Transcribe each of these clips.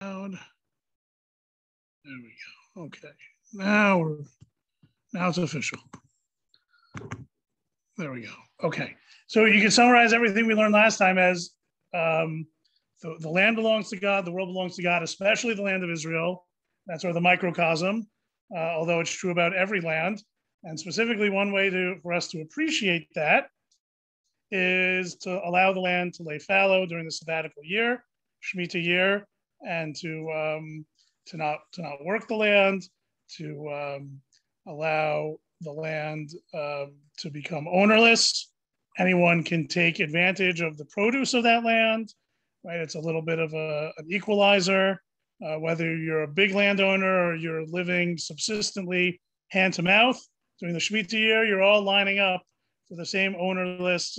There we go. Okay. Now it's official. There we go. Okay. So you can summarize everything we learned last time as the land belongs to God, the world belongs to God, especially the land of Israel. That's sort of the microcosm, although it's true about every land. And specifically, one way for us to appreciate that is to allow the land to lay fallow during the sabbatical year, Shemitah year, and to not work the land, to allow the land to become ownerless. Anyone can take advantage of the produce of that land, right? It's a little bit of an equalizer, whether you're a big landowner or you're living subsistently hand to mouth during the Shemitah year, you're all lining up for the same ownerless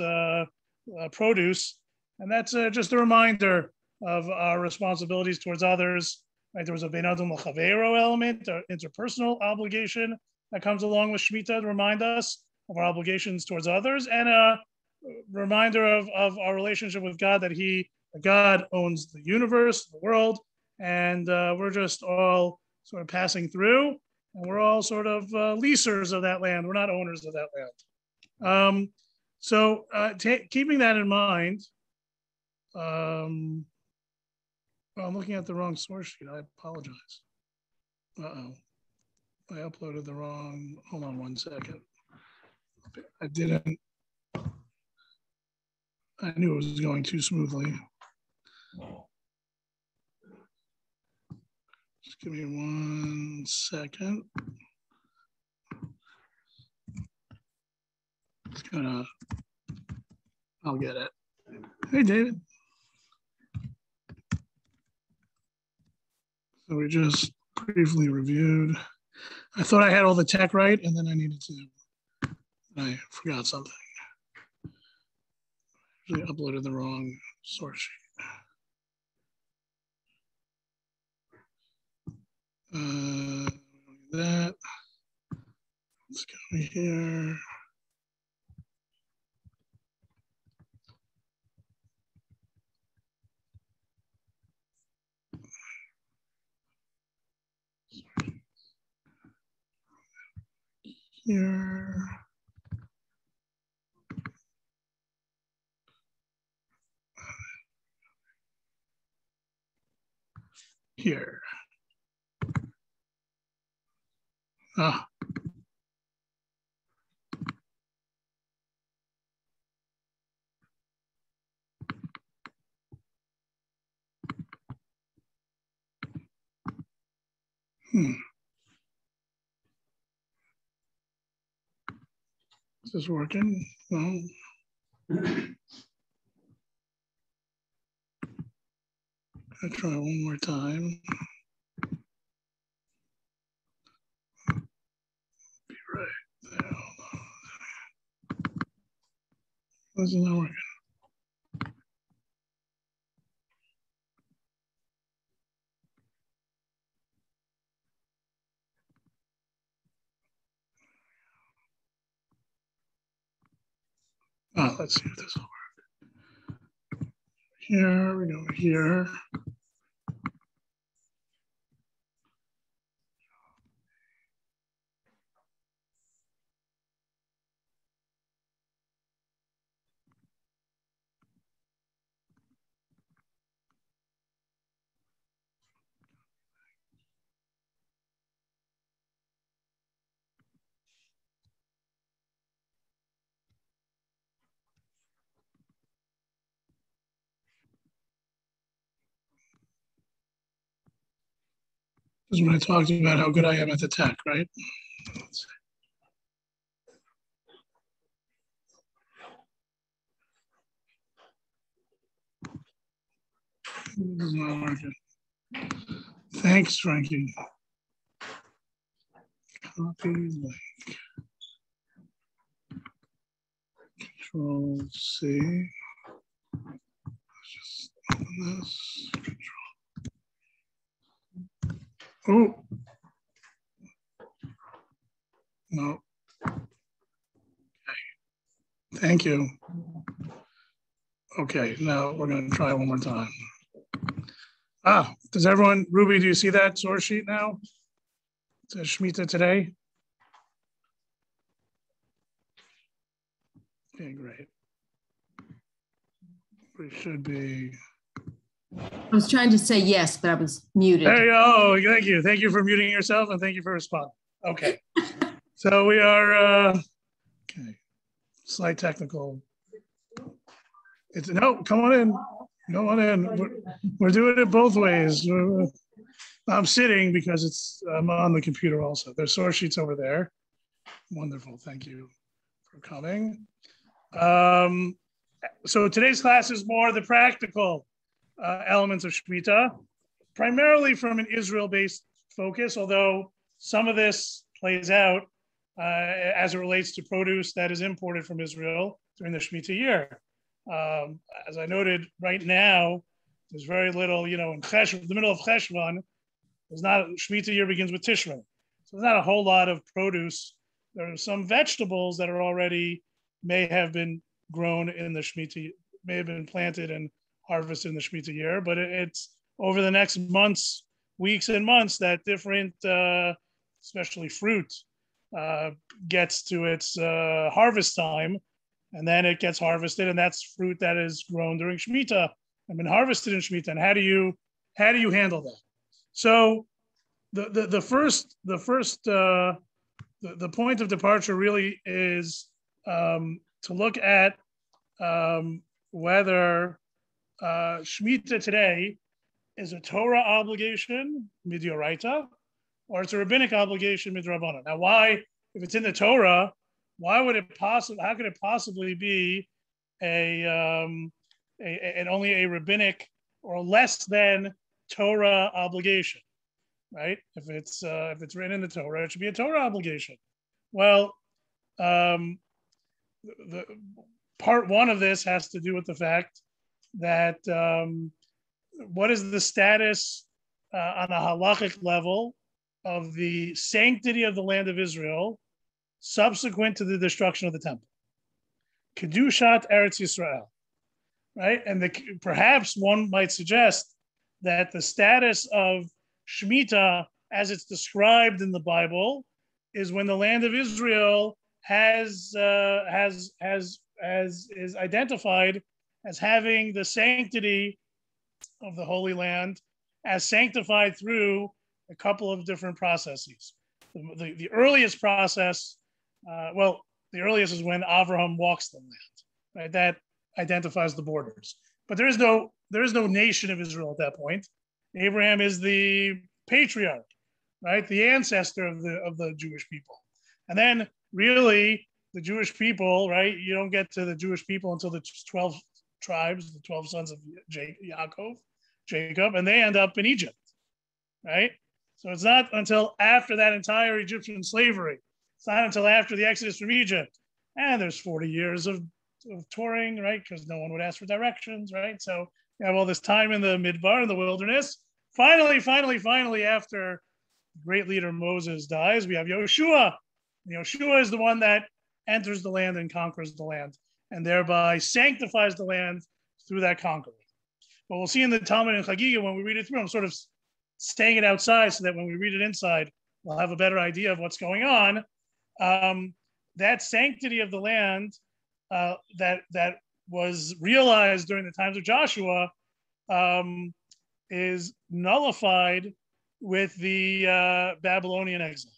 produce. And that's just a reminder of our responsibilities towards others. Right? There was a Ben Adam L'Chaveiro element, or interpersonal obligation that comes along with Shemitah to remind us of our obligations towards others, and a reminder of our relationship with God, that God owns the universe, the world, and we're just all sort of passing through, and we're all sort of leasers of that land. We're not owners of that land. So keeping that in mind, I'm looking at the wrong source sheet. I apologize. Uh-oh. I uploaded the wrong, hold on one second. I knew it was going too smoothly. Just give me 1 second. I'll get it. Hey, David. So we just briefly reviewed. I thought I had all the tech right, and then I forgot something. I uploaded the wrong source sheet. That. Let's go here. Here. Here. Ah. Is this working? Well, I'll try one more time. Be right there. Hold on. Why is it not working? Let's see if this will work. Here we go. Here. This is when I talked about how good I am at the tech, right? Let's see. This is not working. Thanks, Frankie. Copy link. Control C. Let's just open this. Control. Oh. No. Okay. Thank you. Okay, now we're going to try one more time. Does everyone, Ruby, do you see that source sheet now? It says Shemitah today. Okay, great. We should be. I was trying to say yes, but I was muted. There you go. Thank you. Thank you for muting yourself, and thank you for responding. Okay. So we are, okay, slight technical. No, come on in. Go on in. We're doing it both ways. I'm sitting because I'm on the computer also. There's source sheets over there. Wonderful. Thank you for coming. So today's class is more the practical elements of Shemitah, primarily from an Israel-based focus, although some of this plays out as it relates to produce that is imported from Israel during the Shemitah year. As I noted, right now, there's very little, in the middle of Cheshvan, Shemitah year begins with Tishrei. So there's not a whole lot of produce. There are some vegetables that are already, may have been grown in the Shemitah, may have been planted and harvested in the Shemitah year, but it's over the next months, weeks and months that different, especially fruit, gets to its harvest time, and then it gets harvested, and that's fruit that is grown during Shemitah and been harvested in Shemitah. And how do you handle that? So the point of departure really is to look at whether Shemitah today is a Torah obligation, midioraita, or it's a rabbinic obligation, midrabanan. Now, why, if it's in the Torah, how could it possibly be an only a rabbinic or less than Torah obligation, right? If it's written in the Torah, it should be a Torah obligation. Well, the part one of this has to do with the fact that what is the status on a halachic level of the sanctity of the land of Israel subsequent to the destruction of the temple? Kedushat Eretz Yisrael, right? And perhaps one might suggest that the status of Shemitah, as it's described in the Bible, is when the land of Israel is identified as having the sanctity of the Holy Land, as sanctified through a couple of different processes. The earliest process, the earliest is when Avraham walks the land, right? That identifies the borders. But there is no nation of Israel at that point. Abraham is the patriarch, right? The ancestor of the Jewish people. And then really the Jewish people, right? You don't get to the Jewish people until the 12 tribes, the 12 sons of Jacob, and they end up in Egypt, right? So it's not until after that entire Egyptian slavery. It's not until after the Exodus from Egypt. And there's 40 years of touring, right? Because no one would ask for directions, right? So you have all this time in the midbar, in the wilderness. Finally, after the great leader Moses dies, we have Yoshua. And Yoshua is the one that enters the land and conquers the land, and thereby sanctifies the land through that conquering. But we'll see in the Talmud and Chagiga when we read it through, I'm sort of staying it outside so that when we read it inside, we'll have a better idea of what's going on. That sanctity of the land that was realized during the times of Joshua is nullified with the Babylonian exile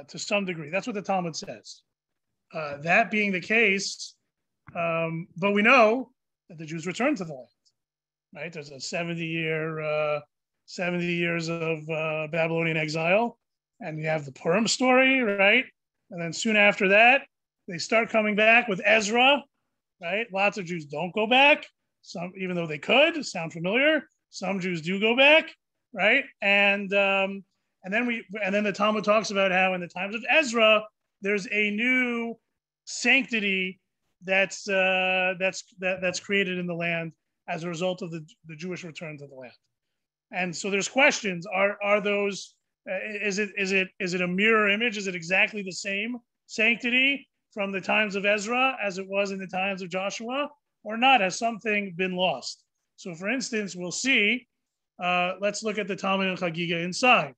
to some degree. That's what the Talmud says. That being the case, but we know that the Jews returned to the land, right? There's a 70 years of Babylonian exile, and you have the Purim story, right? And then soon after that, they start coming back with Ezra, right? Lots of Jews don't go back. Some, even though they could, sound familiar. Some Jews do go back, right? And then the Talmud talks about how in the times of Ezra, there's a new sanctity that's created in the land as a result of the Jewish return to the land. And so there's questions: are those? Is it a mirror image? Is it exactly the same sanctity from the times of Ezra as it was in the times of Joshua, or not? Has something been lost? So for instance, we'll see, let's look at the Talmud and Chagiga inside.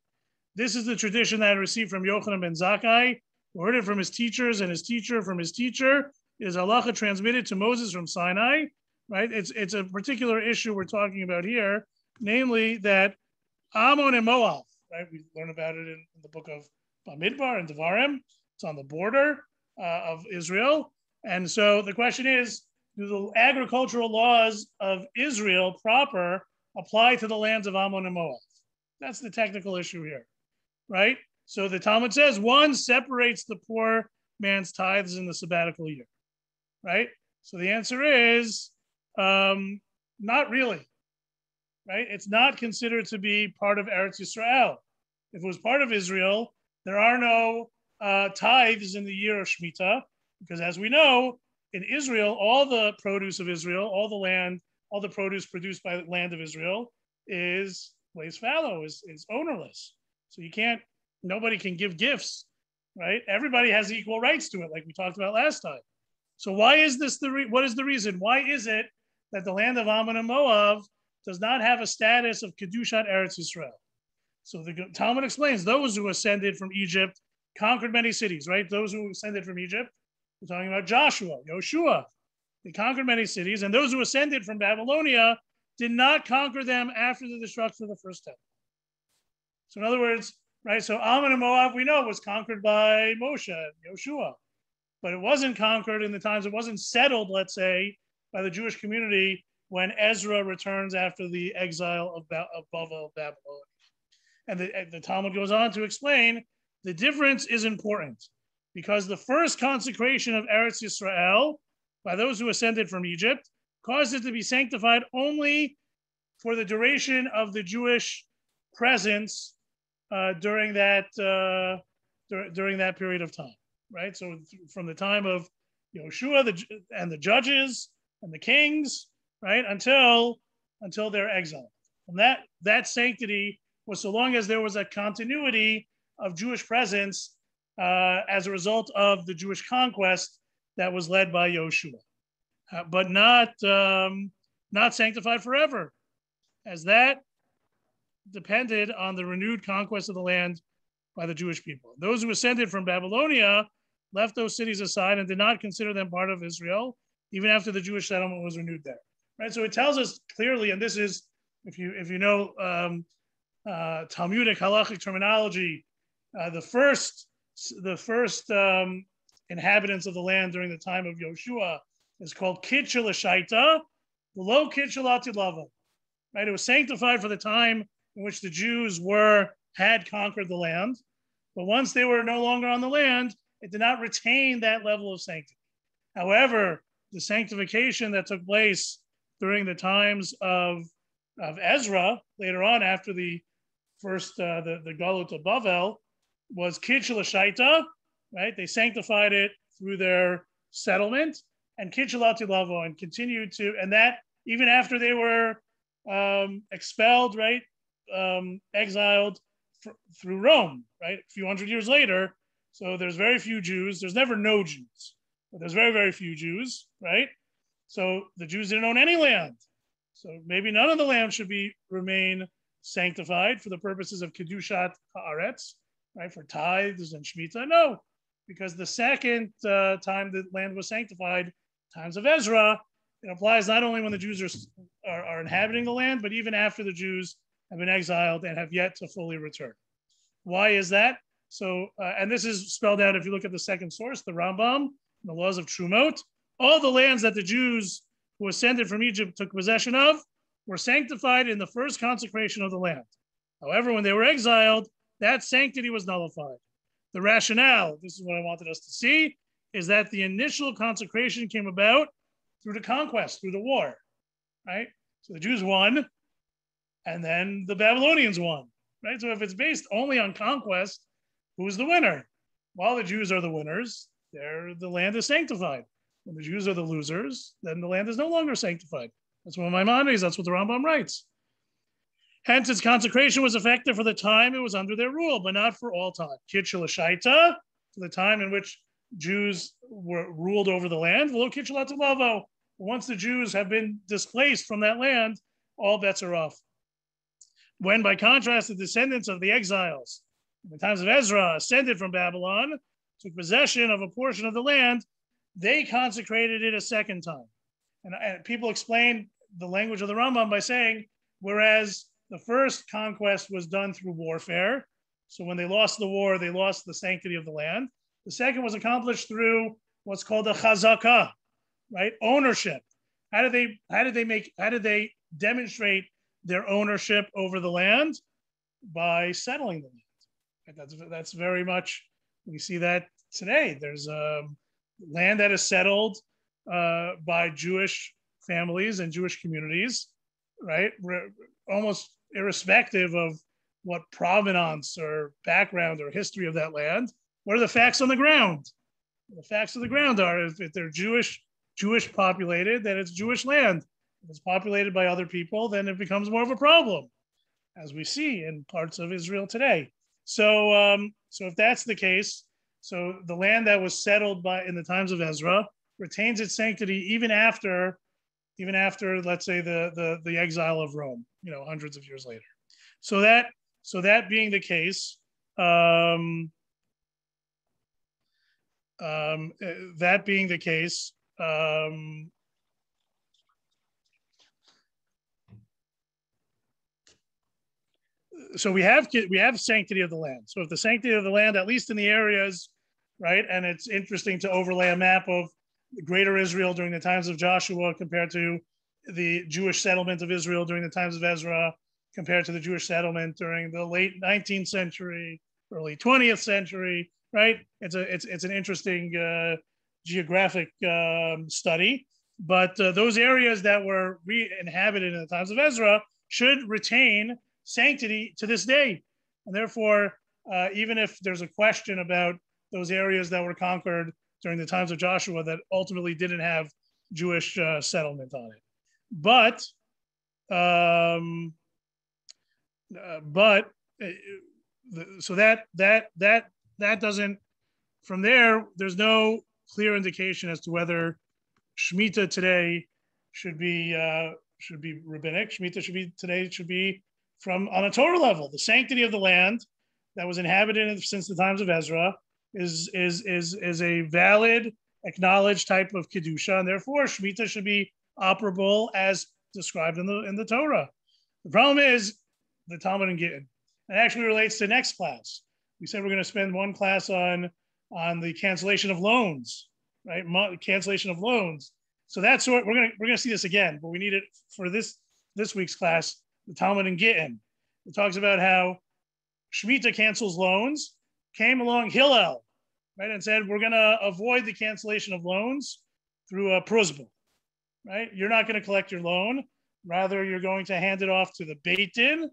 This is the tradition that I received from Yochanan ben Zakkai, who heard it from his teachers, and his teacher from his teacher. It is halacha transmitted to Moses from Sinai, right? It's a particular issue we're talking about here, namely that Ammon and Moab, right? We learn about it in the book of Bamidbar and Devarim. It's on the border of Israel. And so the question is, do the agricultural laws of Israel proper apply to the lands of Ammon and Moab? That's the technical issue here, right? So the Talmud says one separates the poor man's tithes in the sabbatical year, right? So the answer is not really, right? It's not considered to be part of Eretz Yisrael. If it was part of Israel, there are no tithes in the year of Shemitah, because as we know, in Israel, all the produce of Israel, all the land, all the produce produced by the land of Israel is lays fallow, is ownerless. So nobody can give gifts, right? Everybody has equal rights to it, like we talked about last time. So why is this what is the reason? Why is it that the land of Ammon and Moab does not have a status of Kedushat Eretz Yisrael? So the Talmud explains those who ascended from Egypt conquered many cities, right? Those who ascended from Egypt, we're talking about Joshua, Yoshua. They conquered many cities, and those who ascended from Babylonia did not conquer them after the destruction of the first temple. So in other words, right, so Ammon and Moab, we know, was conquered by Moshe and Yoshua, but it wasn't conquered in the times, it wasn't settled, let's say, by the Jewish community when Ezra returns after the exile of Babylon. And the Talmud goes on to explain the difference is important because the first consecration of Eretz Yisrael by those who ascended from Egypt caused it to be sanctified only for the duration of the Jewish presence during that period of time, right? So from the time of Yoshua and the judges and the kings, right, until their exile. And that sanctity was so long as there was a continuity of Jewish presence as a result of the Jewish conquest that was led by Yoshua, but not sanctified forever, as that depended on the renewed conquest of the land by the Jewish people. Those who ascended from Babylonia left those cities aside and did not consider them part of Israel, even after the Jewish settlement was renewed there. Right. So it tells us clearly, and this is, if you know Talmudic halachic terminology, the first inhabitants of the land during the time of Yoshua is called Kitchel Shaita, below Kitchel Atilava. Right. It was sanctified for the time in which the Jews had conquered the land, but once they were no longer on the land, it did not retain that level of sanctity. However, the sanctification that took place during the times of Ezra, later on after the first, the Galut of Bavel, was Kitchel Shaita, right? They sanctified it through their settlement, and Kitchel Atilavo, and continued to, and that even after they were expelled, right? Exiled through Rome, right? A few hundred years later. So there's very few Jews. There's never no Jews, but there's very, very few Jews, right? So the Jews didn't own any land. So maybe none of the land should remain sanctified for the purposes of Kedushat Haaretz, right? For tithes and Shemitah. No, because the second time the land was sanctified, times of Ezra, it applies not only when the Jews are inhabiting the land, but even after the Jews have been exiled and have yet to fully return. Why is that? So, and this is spelled out if you look at the second source, the Rambam, the laws of Trumot. All the lands that the Jews who ascended from Egypt took possession of were sanctified in the first consecration of the land. However, when they were exiled, that sanctity was nullified. The rationale, this is what I wanted us to see, is that the initial consecration came about through the conquest, through the war, right? So the Jews won, and then the Babylonians won, right? So if it's based only on conquest, who's the winner? Well, the Jews are the winners. The land is sanctified. When the Jews are the losers, then the land is no longer sanctified. That's what Maimonides, that's what the Rambam writes. Hence, its consecration was effective for the time it was under their rule, but not for all time. Kitchel Shaita, for the time in which Jews were ruled over the land, below Kitchel Atilavo, Once the Jews have been displaced from that land, all bets are off. When, by contrast, the descendants of the exiles in the times of Ezra ascended from Babylon, took possession of a portion of the land, they consecrated it a second time. And people explain the language of the Rambam by saying, whereas the first conquest was done through warfare, so when they lost the war, they lost the sanctity of the land. The second was accomplished through what's called a chazakah, right? Ownership. How did they demonstrate their ownership over the land? By settling the land. That's very much, we see that today. There's land that is settled by Jewish families and Jewish communities, right? Almost irrespective of what provenance or background or history of that land. What are the facts on the ground? The facts of the ground are if they're Jewish populated, then it's Jewish land. If it's populated by other people, then it becomes more of a problem, as we see in parts of Israel today. So if that's the case, so the land that was settled in the times of Ezra retains its sanctity even after, let's say, the exile of Rome, hundreds of years later. So that being the case, so we have sanctity of the land. So if the sanctity of the land, at least in the areas, right, and it's interesting to overlay a map of greater Israel during the times of Joshua compared to the Jewish settlement of Israel during the times of Ezra, compared to the Jewish settlement during the late 19th century, early 20th century, right? It's an interesting geographic study. But those areas that were re-inhabited in the times of Ezra should retain sanctity to this day. And therefore, even if there's a question about those areas that were conquered during the times of Joshua that ultimately didn't have Jewish settlement on it. So that doesn't, from there's no clear indication as to whether Shemitah today should be rabbinic. Shemitah should be from on a Torah level. The sanctity of the land that was inhabited since the times of Ezra is a valid, acknowledged type of kedusha, and therefore Shemitah should be operable as described in the Torah. The problem is the Talmud and Gittin. It actually relates to next class. We said we're going to spend one class on the cancellation of loans, right? Cancellation of loans. So that's what we're gonna see this again, but we need it for this week's class. The Talmud and Gittin. It talks about how Shemitah cancels loans. Came along Hillel, right, and said we're gonna avoid the cancellation of loans through a prusbul, right? You're not going to collect your loan. Rather, you're going to hand it off to the Beit Din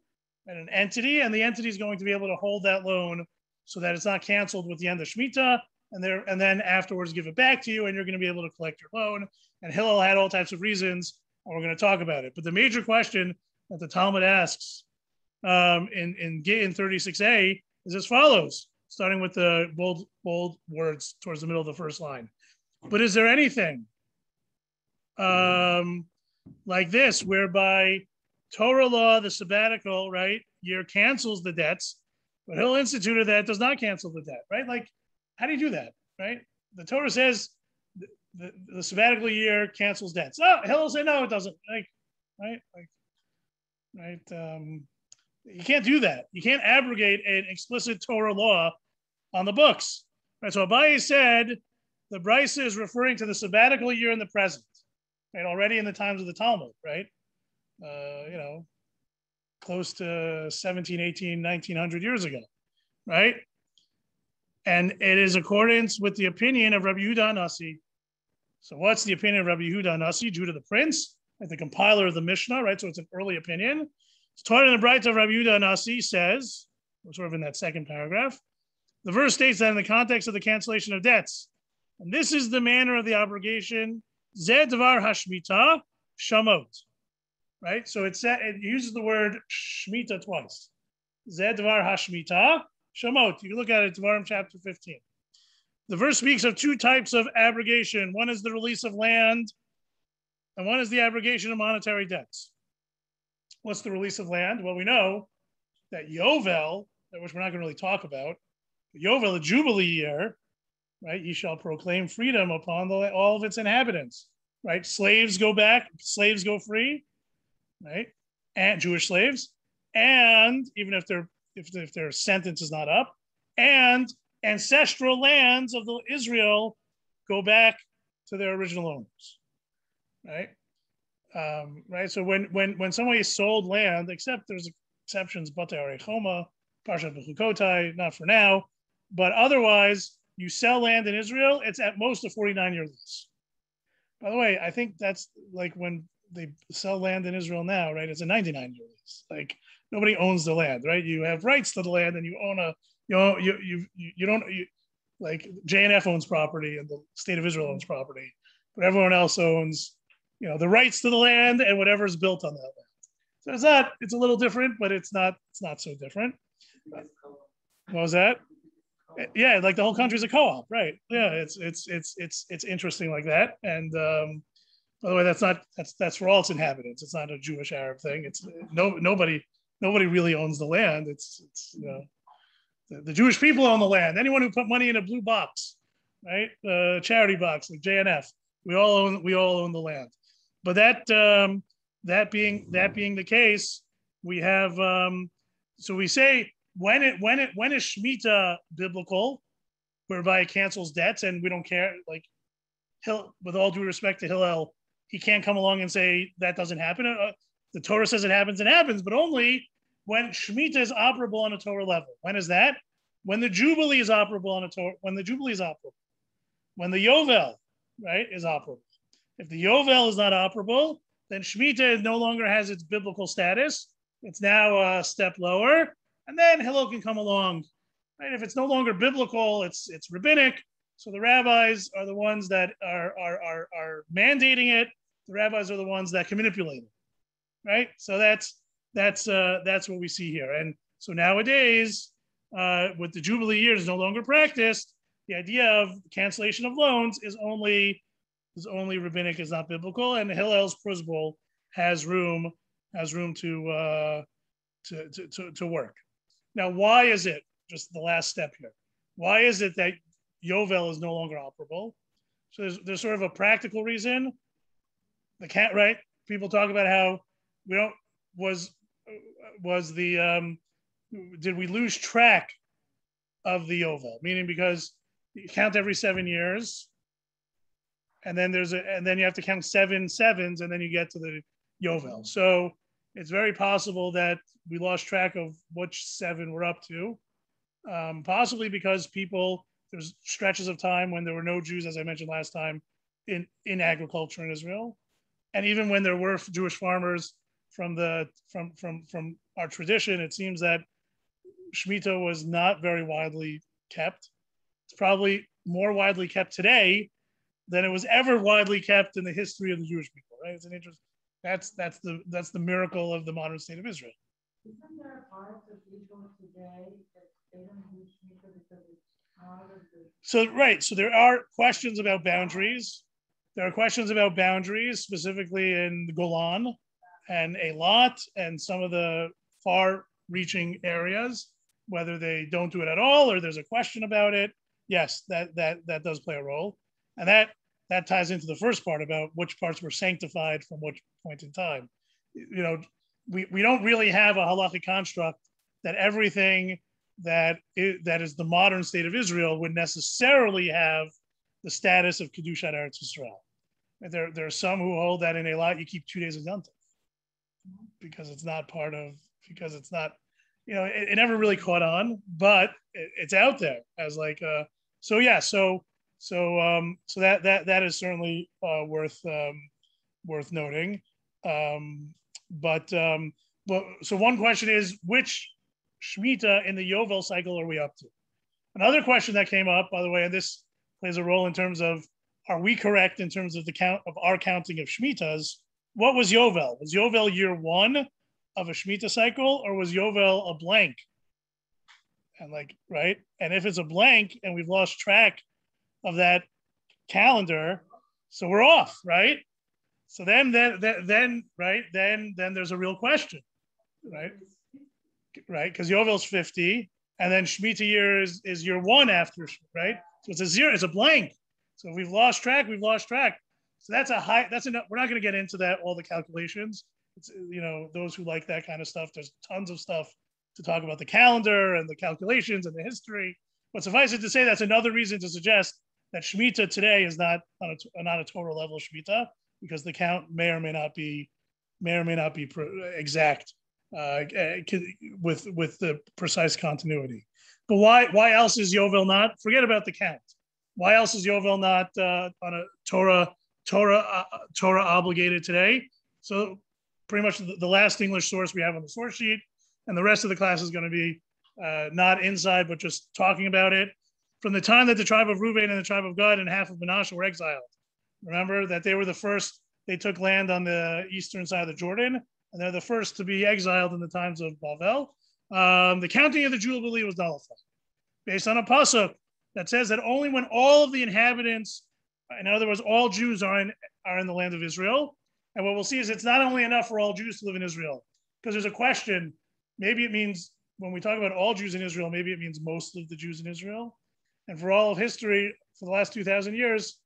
and an entity, and the entity is going to be able to hold that loan so that it's not canceled with the end of Shemitah, and then afterwards give it back to you, and you're going to be able to collect your loan. And Hillel had all types of reasons, and we're going to talk about it. But the major question that the Talmud asks in Gittin 36a is as follows, starting with the bold words towards the middle of the first line. But is there anything like this, whereby Torah law, the sabbatical, right, year cancels the debts, but Hillel instituted that does not cancel the debt, right? Like, how do you do that, right? The Torah says the sabbatical year cancels debts. Oh, Hillel said no, it doesn't. You can't do that. You can't abrogate an explicit Torah law on the books, right? So Abaye said the Brisa is referring to the sabbatical year in the present, right? Already in the times of the Talmud, right? Close to 17, 18, 1900 years ago, right? And it is accordance with the opinion of Rabbi Yehuda Nasi. So what's the opinion of Rabbi Yehuda Nasi, Judah the Prince, right, the compiler of the Mishnah, right? So it's an early opinion. It's taught in the Brayta of Rabbi Yehuda Nasi says, we're sort of in that second paragraph, the verse states that in the context of the cancellation of debts, and this is the manner of the obligation, Zed Dvar Hashmitah Shamot, right? So it uses the word Shemitah twice. Zed Dvar Hashmitah Shamot. You can look at it, Dvarim chapter 15. The verse speaks of two types of abrogation. One is the release of land and one is the abrogation of monetary debts. What's the release of land? Well, we know that Yovel, which we're not going to really talk about, Yovel, the Jubilee year, right? You shall proclaim freedom upon all of its inhabitants, right? Slaves go back, slaves go free, right? And Jewish slaves, and even if their sentence is not up, and ancestral lands of Israel go back to their original owners, right? Right. So when somebody sold land, except there's exceptions, Batei Arechoma, Parshat Bechukotai, not for now, but otherwise, you sell land in Israel, it's at most a 49-year lease. By the way, I think that's like when they sell land in Israel now, right? It's a 99-year lease. Like nobody owns the land, right? You have rights to the land, and you own like JNF owns property and the state of Israel owns property, but everyone else owns, the rights to the land and whatever is built on that land. So it's a little different, but it's not so different. What was that? Yeah, like the whole country's a co-op, right? Yeah, it's interesting like that. And by the way, that's for all its inhabitants. It's not a Jewish Arab thing. It's nobody really owns the land. It's the Jewish people own the land. Anyone who put money in a blue box, right? Charity box like JNF, we all own the land. But that being the case, we have so we say when is Shemitah biblical, whereby it cancels debts and we don't care. Like with all due respect to Hillel, he can't come along and say that doesn't happen. The Torah says it happens, but only when Shemitah is operable on a Torah level. When is that? When the Jubilee is operable on a Torah. When the Jubilee is operable. When the Yovel, right, is operable. If the Yovel is not operable, then Shemitah no longer has its biblical status. It's now a step lower, and then Hillel can come along. Right? If it's no longer biblical, it's rabbinic. So the rabbis are the ones that are mandating it. The rabbis are the ones that can manipulate it. Right? So that's what we see here. And so nowadays, with the Jubilee years no longer practiced, the idea of cancellation of loans is only rabbinic, is not biblical, and Hillel's Prusbul has room to work. Now, why is it, just the last step here, why is it that Yovel is no longer operable? So there's sort of a practical reason. Right? People talk about how did we lose track of the Yovel? Meaning because you count every 7 years, and then you have to count 7 sevens, and then you get to the Yovel. So it's very possible that we lost track of which 7 we're up to, possibly because there's stretches of time when there were no Jews, as I mentioned last time, in agriculture in Israel, and even when there were Jewish farmers from our tradition, it seems that Shemitah was not very widely kept. It's probably more widely kept today than it was ever widely kept in the history of the Jewish people. Right? It's an interest. That's the miracle of the modern state of Israel. Isn't there parts of Israel today that they don't do Shemitah because it's out of the... So right. So there are questions about boundaries. There are questions about boundaries, specifically in the Golan and Eilat and some of the far-reaching areas, whether they don't do it at all or there's a question about it. Yes, that does play a role. And that ties into the first part about which parts were sanctified from which point in time. We don't really have a halachic construct that everything that is the modern state of Israel would necessarily have the status of Kedushat Eretz Yisrael. There are some who hold that in Eilat you keep 2 days of Yom Tov because it's not, it never really caught on, but it's out there as like so that is certainly worth noting. But so one question is, which Shemitah in the Yovel cycle are we up to? Another question that came up, by the way, and this plays a role in terms of, are we correct in terms of the count of our counting of Shemitahs? What was Yovel? Was Yovel year 1 of a Shemitah cycle, or was Yovel a blank? And right? And if it's a blank and we've lost track of that calendar, so we're off, right? So then right, then there's a real question, right? Right, because Yovel's 50, and then Shemitah year is year one after, right? So it's a zero, it's a blank. So if we've lost track, we've lost track. So that's a high, that's enough. We're not going to get into that, all the calculations. It's, those who like that kind of stuff, there's tons of stuff to talk about the calendar and the calculations and the history. But suffice it to say, that's another reason to suggest that Shemitah today is not a Torah level Shemitah, because the count may or may not be exact with the precise continuity. But why else is Yovel not? Forget about the count. Why else is Yovel not on a Torah obligated today? So pretty much the last English source we have on the source sheet, and the rest of the class is going to be not inside, but just talking about it. From the time that the tribe of Reuben and the tribe of Gad and half of Manasseh were exiled, remember that they were the first. They took land on the eastern side of the Jordan, and they're the first to be exiled in the times of Bavel. The counting of the Jubilee was nullified based on a pasuk that says that only when all of the inhabitants, in other words, all Jews are in the land of Israel. And what we'll see is it's not only enough for all Jews to live in Israel, because there's a question. Maybe it means when we talk about all Jews in Israel, maybe it means most of the Jews in Israel. And for all of history, for the last 2,000 years,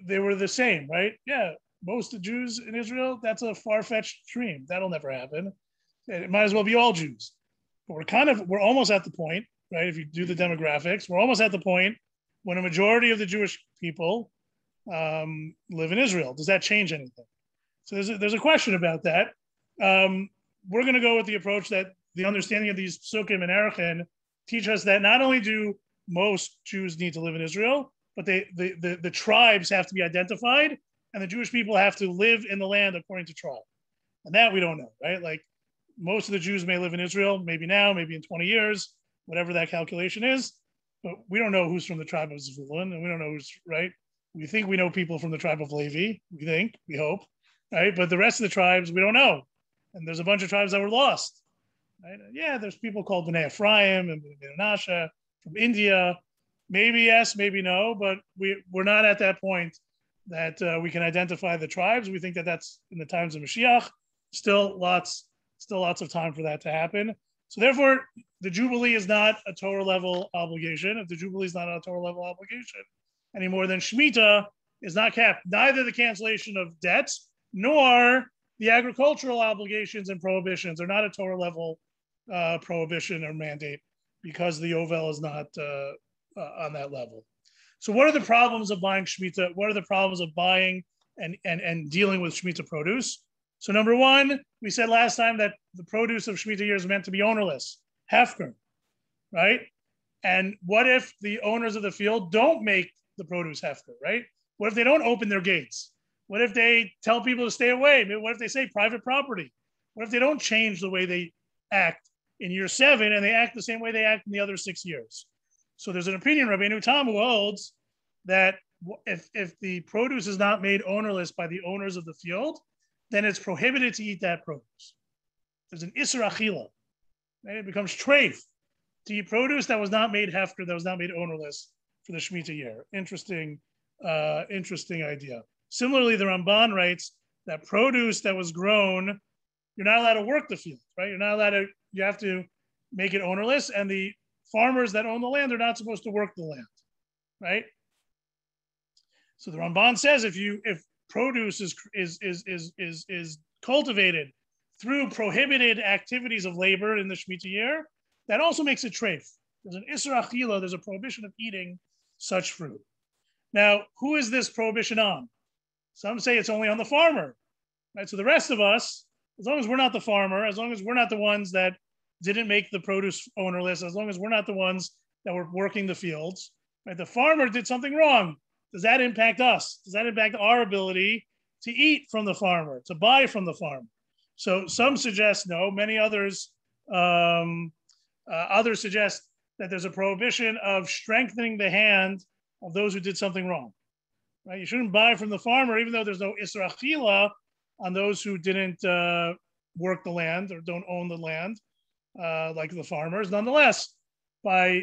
they were the same, right? Yeah, most of the Jews in Israel, that's a far-fetched dream. That'll never happen. It might as well be all Jews. But we're almost at the point, right? If you do the demographics, we're almost at the point when a majority of the Jewish people live in Israel. Does that change anything? So there's a question about that. We're going to go with the approach that the understanding of these psukim and erechin teach us that not only do most Jews need to live in Israel, but the tribes have to be identified, and the Jewish people have to live in the land according to tribe. And that we don't know, right? Like most of the Jews may live in Israel, maybe now, maybe in 20 years, whatever that calculation is, but we don't know who's from the tribe of Zebulun, and we don't know who's, right? We think we know people from the tribe of Levi, we hope, right? But the rest of the tribes, we don't know. And there's a bunch of tribes that were lost, right? Yeah, there's people called Bnei Ephraim and Bnei Manasseh from India. Maybe yes, maybe no, but we're not at that point that we can identify the tribes. We think that that's in the times of Mashiach. Still lots of time for that to happen. So therefore, the Jubilee is not a Torah level obligation. If the Jubilee is not a Torah level obligation any more than Shemitah is not capped, neither the cancellation of debts nor the agricultural obligations and prohibitions are not a Torah level prohibition or mandate, because the Yovel is not on that level. So what are the problems of buying Shemitah? What are the problems of buying and dealing with Shemitah produce? So number one, we said last time that the produce of Shemitah year is meant to be ownerless, hefker, right? And what if the owners of the field don't make the produce hefker, right? What if they don't open their gates? What if they tell people to stay away? What if they say private property? What if they don't change the way they act in year 7 and they act the same way they act in the other 6 years? So there's an opinion, Rabbi Tam, who holds that if the produce is not made ownerless by the owners of the field, then it's prohibited to eat that produce. There's an Isser Achila. Right? It becomes treif to eat produce that was not made hefker, that was not made ownerless for the Shemitah year. Interesting idea. Similarly, the Ramban writes that produce that was grown, you're not allowed to work the field, right? You have to make it ownerless, and the farmers that own the land are not supposed to work the land, right? So the Ramban says if produce is cultivated through prohibited activities of labor in the Shemitah year, that also makes it treif. There's an Isser Achila, there's a prohibition of eating such fruit. Now, who is this prohibition on? Some say it's only on the farmer, right? So the rest of us, as long as we're not the farmer, as long as we're not the ones that didn't make the produce ownerless, as long as we're not the ones that were working the fields, right? The farmer did something wrong. Does that impact us? Does that impact our ability to eat from the farmer, to buy from the farmer? So some suggest no. Many others suggest that there's a prohibition of strengthening the hand of those who did something wrong. Right? You shouldn't buy from the farmer, even though there's no Isser Achila on those who didn't work the land or don't own the land, like the farmers. Nonetheless, by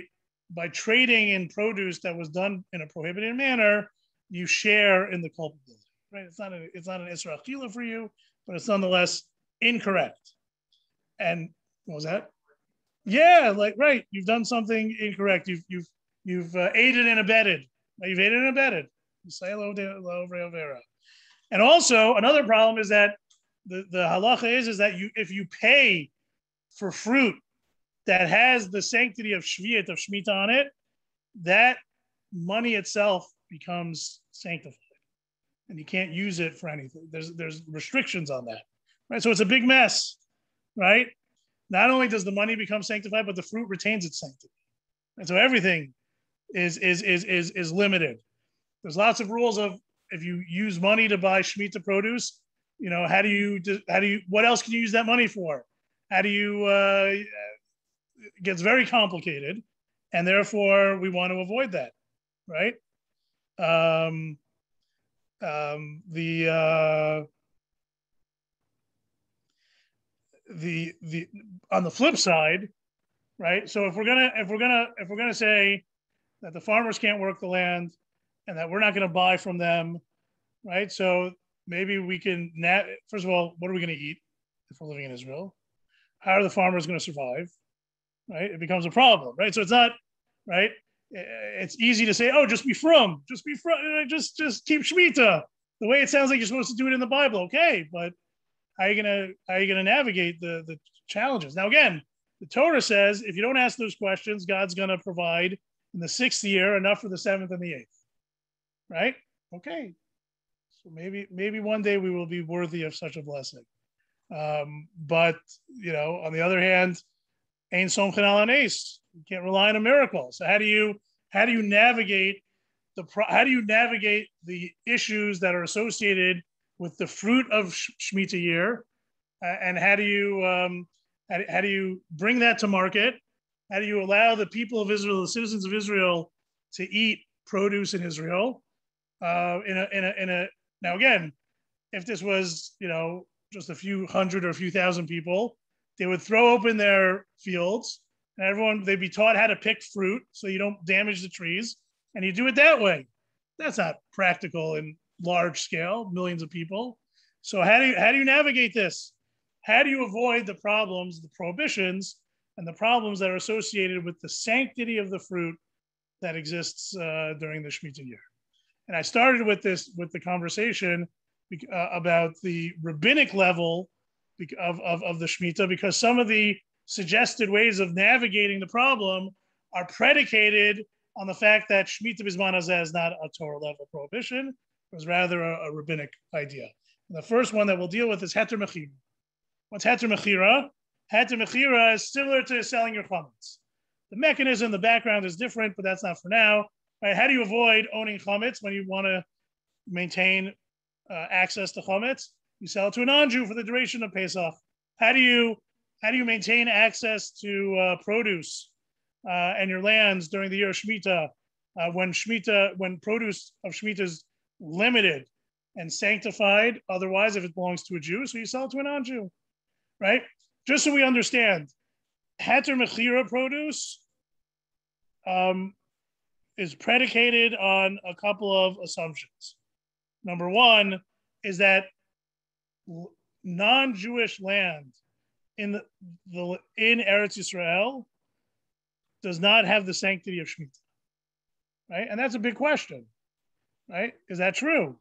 trading in produce that was done in a prohibited manner, you share in the culpability. right? It's not an Isra Achila for you, but it's nonetheless incorrect. And what was that? Yeah, like right. You've done something incorrect. You've aided and abetted. You've aided and abetted. And also another problem is that the halacha is that if you pay for fruit that has the sanctity of Shemitah on it, that money itself becomes sanctified, and you can't use it for anything. There's restrictions on that, right? So it's a big mess, right? Not only does the money become sanctified, but the fruit retains its sanctity, and so everything is limited. There's lots of rules of if you use money to buy Shemitah produce, how do you what else can you use that money for? How do you it gets very complicated, and therefore we want to avoid that, right? The on the flip side, right? So if we're gonna say that the farmers can't work the land and that we're not going to buy from them, right? So maybe we can first of all, what are we going to eat if we're living in Israel? How are the farmers going to survive? Right? It becomes a problem, right? So it's not right. It's easy to say, oh, just be from, just keep Shemitah. The way it sounds like you're supposed to do it in the Bible, okay? But how are you gonna navigate the challenges? Now, again, the Torah says if you don't ask those questions, God's gonna provide in the 6th year enough for the 7th and the 8th, right? Okay, so maybe one day we will be worthy of such a blessing. But on the other hand, Ein somchen al hanes. You can't rely on a miracle. So how do you navigate the issues that are associated with the fruit of Shemitah year, and how do you bring that to market? How do you allow the people of Israel, the citizens of Israel, to eat produce in Israel? Now again, if this was just a few hundred or a few thousand people, they would throw open their fields, and they'd be taught how to pick fruit so you don't damage the trees, and you do it that way. That's not practical in large scale, millions of people. So how do you navigate this? How do you avoid the problems, the prohibitions, and the problems that are associated with the sanctity of the fruit that exists during the Shemitah year? And I started with the conversation about the rabbinic level of the Shemitah, because some of the suggested ways of navigating the problem are predicated on the fact that Shemitah Bizman Hazeh is not a Torah level prohibition. It was rather a rabbinic idea. And the first one that we'll deal with is Heter Mechira. What's Heter Mechira? Heter Mechira is similar to selling your chametz. The mechanism, the background is different, but that's not for now. Right? How do you avoid owning chametz when you want to maintain access to chametz? You sell it to a non-Jew for the duration of Pesach. How do you maintain access to produce and your lands during the year of Shemitah, when produce of Shemitah is limited and sanctified? Otherwise, if it belongs to a Jew, so you sell it to a non-Jew, right? Just so we understand, Heter Mechira produce is predicated on a couple of assumptions. Number one is that non-Jewish land in Eretz Yisrael does not have the sanctity of Shemitah, right? And that's a big question, right? Is that true?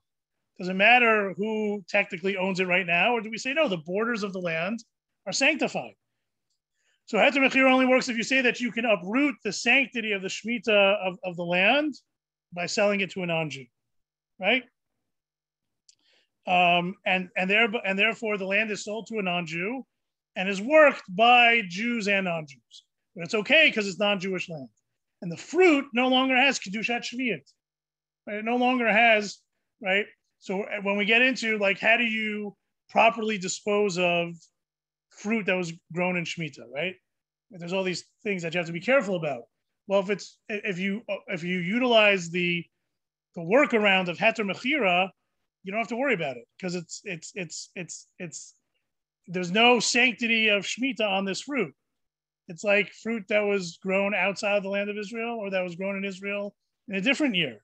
Does it matter who technically owns it right now, or do we say no? The borders of the land are sanctified. So Heter Mechira only works if you say that you can uproot the sanctity of the Shemitah of the land by selling it to a non-Jew, right? And therefore the land is sold to a non-Jew and is worked by Jews and non-Jews. But it's okay because it's non-Jewish land. And the fruit no longer has Kedushat Shviyat. Right? It no longer has, right? So when we get into how do you properly dispose of fruit that was grown in Shemitah, right? There's all these things that you have to be careful about. Well, if you utilize the workaround of Heter Mechira, you don't have to worry about it because it's there's no sanctity of Shemitah on this fruit. It's like fruit that was grown outside of the land of Israel or that was grown in Israel in a different year,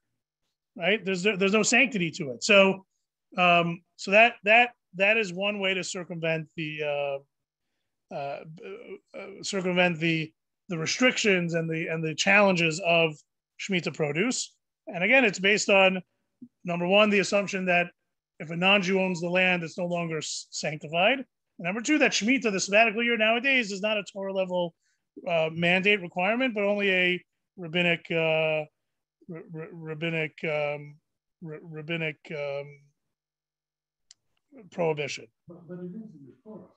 right? There's no sanctity to it. So So that is one way to circumvent the restrictions and the challenges of Shemitah produce. And again, it's based on, number one, the assumption that if a non-Jew owns the land, it's no longer sanctified. And number two, that Shemitah, the sabbatical year nowadays, is not a Torah level mandate requirement, but only a rabbinic prohibition. But it is in the Torah.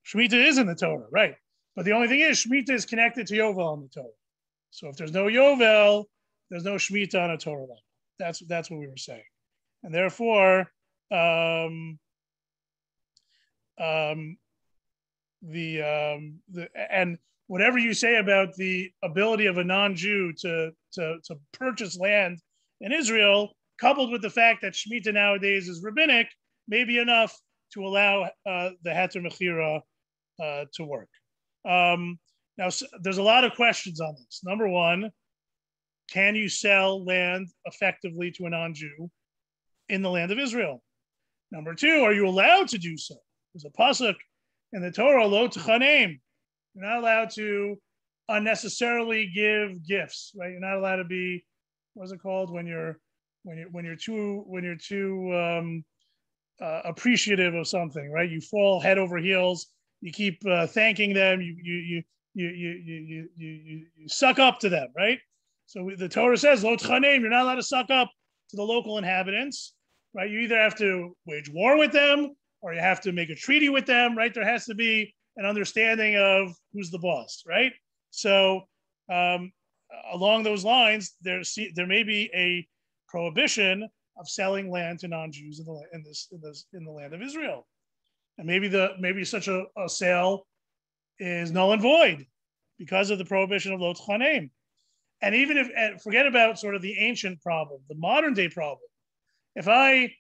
Shemitah is in the Torah, right? But the only thing is, Shemitah is connected to Yovel in the Torah. So if there's no Yovel, there's no Shemitah on a Torah level. That's what we were saying, and therefore, and whatever you say about the ability of a non-Jew to purchase land in Israel, coupled with the fact that Shemitah nowadays is rabbinic, may be enough to allow the Heter Mechira to work. Now, there's a lot of questions on this. Number one, can you sell land effectively to a non-Jew in the land of Israel? Number two, are you allowed to do so? There's a pasuk in the Torah, lo techanem. You're not allowed to unnecessarily give gifts, right? You're not allowed to be, what's it called, when you're too appreciative of something, right? You fall head over heels. You keep thanking them. You suck up to them, right? So the Torah says, "Lo tchanem," you're not allowed to suck up to the local inhabitants, right? You either have to wage war with them, or you have to make a treaty with them, right? There has to be an understanding of who's the boss, right? So along those lines, there may be a prohibition of selling land to non-Jews in the land of Israel, and maybe such a sale is null and void because of the prohibition of lo tchanem. And even if forget about sort of the ancient problem, the modern day problem. If I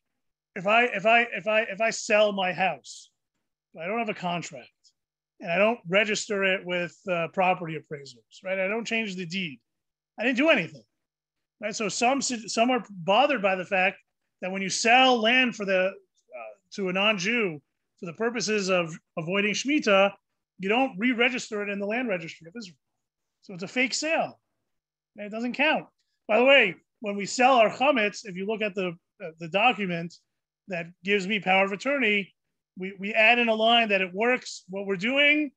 sell my house, I don't have a contract, and I don't register it with property appraisers, right? I don't change the deed. I didn't do anything, right? So some are bothered by the fact that when you sell land to a non-Jew for the purposes of avoiding Shemitah, you don't re-register it in the land registry of Israel. So it's a fake sale. It doesn't count. By the way, when we sell our chametz, if you look at the document that gives me power of attorney, we add in a line that it works. What we're doing,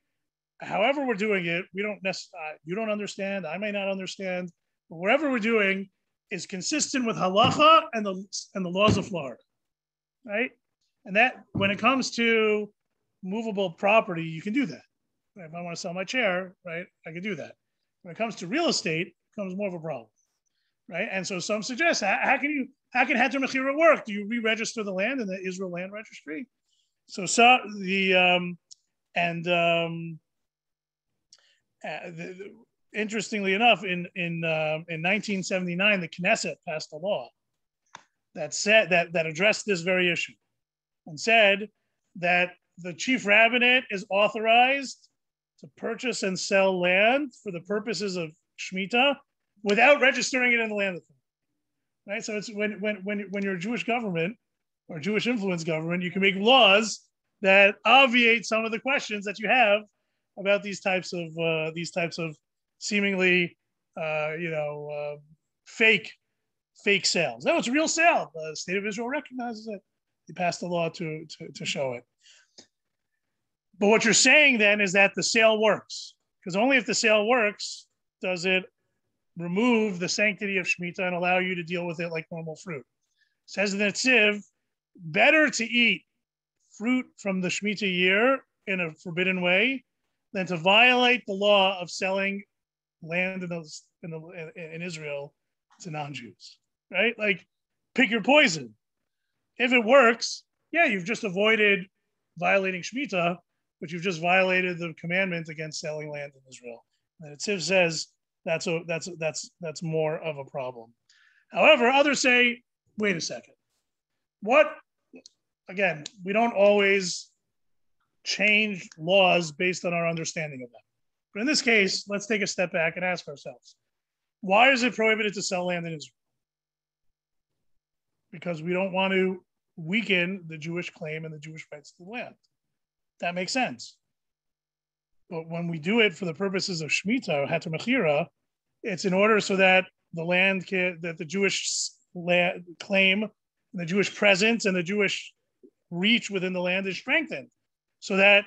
however we're doing it, we don't necessarily, you don't understand. I may not understand, but whatever we're doing is consistent with halacha and the laws of Florida, right? And that when it comes to movable property, you can do that. If I want to sell my chair, right, I can do that. When it comes to real estate, it becomes more of a problem, right? And so some suggest, how can Heter Mechira work? Do you re-register the land in the Israel Land Registry? Interestingly enough, in 1979, the Knesset passed a law that said that addressed this very issue and said that the chief rabbinate is authorized to purchase and sell land for the purposes of Shemitah without registering it in the land authority. Right? So it's when you're a Jewish government or Jewish influence government, you can make laws that obviate some of the questions that you have about these types of seemingly fake sales. No, it's a real sale. The state of Israel recognizes it. They passed a law to show it. But what you're saying then is that the sale works, because only if the sale works does it remove the sanctity of Shemitah and allow you to deal with it like normal fruit. It says in the Tziv, better to eat fruit from the Shemitah year in a forbidden way than to violate the law of selling land in Israel to non-Jews, right? Like, pick your poison. If it works, yeah, you've just avoided violating Shemitah, but you've just violated the commandment against selling land in Israel. And the Tziv says that's more of a problem. However, others say, wait a second. Again, we don't always change laws based on our understanding of them. But in this case, let's take a step back and ask ourselves, why is it prohibited to sell land in Israel? Because we don't want to weaken the Jewish claim and the Jewish rights to the land. That makes sense. But when we do it for the purposes of Shemitah or Heter Mechira, it's in order so that the land that the Jewish land claim and the Jewish presence and the Jewish reach within the land is strengthened, so that